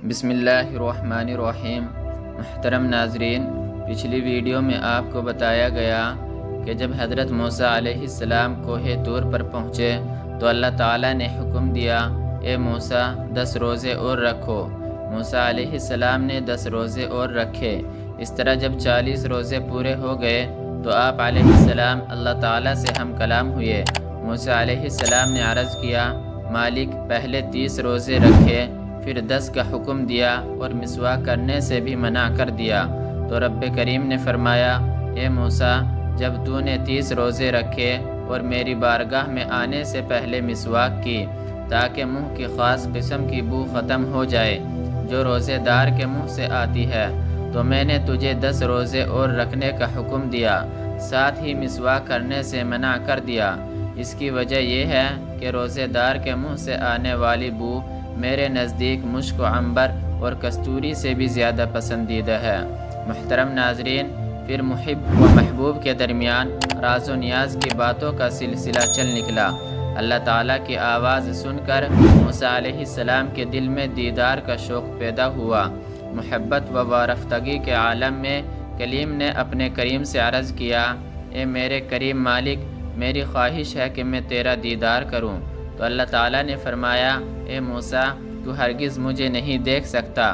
بسم اللہ الرحمن الرحیم۔ محترم ناظرین، پچھلی ویڈیو میں آپ کو بتایا گیا کہ جب حضرت موسیٰ علیہ السلام کوہ طور پر پہنچے تو اللہ تعالیٰ نے حکم دیا، اے موسیٰ 10 روزے اور رکھو۔ موسیٰ علیہ السلام نے 10 روزے اور رکھے۔ اس طرح جب 40 روزے پورے ہو گئے تو آپ علیہ السلام اللہ تعالیٰ سے ہم کلام ہوئے۔ موسیٰ علیہ السلام نے عرض کیا، مالک پہلے 30 روزے رکھے، پھر 10 کا حکم دیا اور مسواک کرنے سے بھی منع کر دیا۔ تو رب کریم نے فرمایا، اے موسیٰ جب تو نے 30 روزے رکھے اور میری بارگاہ میں آنے سے پہلے مسواک کی تاکہ منہ کی خاص قسم کی بو ختم ہو جائے جو روزے دار کے منہ سے آتی ہے، تو میں نے تجھے 10 روزے اور رکھنے کا حکم دیا، ساتھ ہی مسواک کرنے سے منع کر دیا۔ اس کی وجہ یہ ہے کہ روزے دار کے منہ سے آنے والی بو میرے نزدیک مشک و عنبر اور کستوری سے بھی زیادہ پسندیدہ ہے۔ محترم ناظرین، پھر محب و محبوب کے درمیان راز و نیاز کی باتوں کا سلسلہ چل نکلا۔ اللہ تعالیٰ کی آواز سن کر موسیٰ علیہ السلام کے دل میں دیدار کا شوق پیدا ہوا۔ محبت و وارفتگی کے عالم میں کلیم نے اپنے کریم سے عرض کیا، اے میرے کریم مالک، میری خواہش ہے کہ میں تیرا دیدار کروں۔ تو اللہ تعالیٰ نے فرمایا، اے موسیٰ تو ہرگز مجھے نہیں دیکھ سکتا۔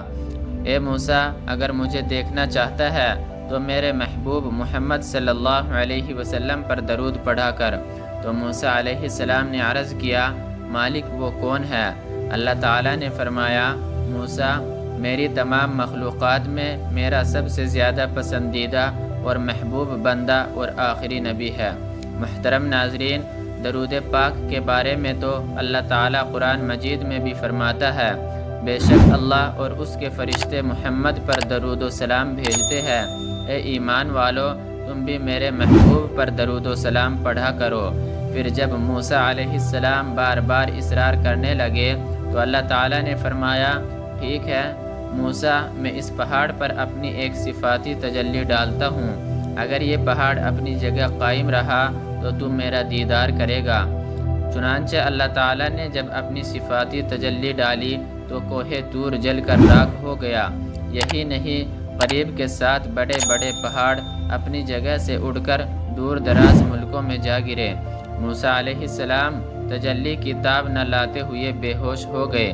اے موسیٰ اگر مجھے دیکھنا چاہتا ہے تو میرے محبوب محمد صلی اللہ علیہ وسلم پر درود پڑھا کر۔ تو موسیٰ علیہ السلام نے عرض کیا، مالک وہ کون ہے؟ اللہ تعالیٰ نے فرمایا، موسیٰ میری تمام مخلوقات میں میرا سب سے زیادہ پسندیدہ اور محبوب بندہ اور آخری نبی ہے۔ محترم ناظرین، درود پاک کے بارے میں تو اللہ تعالیٰ قرآن مجید میں بھی فرماتا ہے، بے شک اللہ اور اس کے فرشتے محمد پر درود و سلام بھیجتے ہیں۔ اے ایمان والو، تم بھی میرے محبوب پر درود و سلام پڑھا کرو۔ پھر جب موسیٰ علیہ السلام بار بار اصرار کرنے لگے تو اللہ تعالیٰ نے فرمایا، ٹھیک ہے موسیٰ، میں اس پہاڑ پر اپنی ایک صفاتی تجلی ڈالتا ہوں، اگر یہ پہاڑ اپنی جگہ قائم رہا تو تم میرا دیدار کرے گا۔ چنانچہ اللہ تعالیٰ نے جب اپنی صفاتی تجلی ڈالی تو کوہ طور جل کر راکھ ہو گیا۔ یہی نہیں، قریب کے 7 بڑے بڑے پہاڑ اپنی جگہ سے اڑ کر دور دراز ملکوں میں جا گرے۔ موسیٰ علیہ السلام تجلی کی تاب نہ لاتے ہوئے بے ہوش ہو گئے۔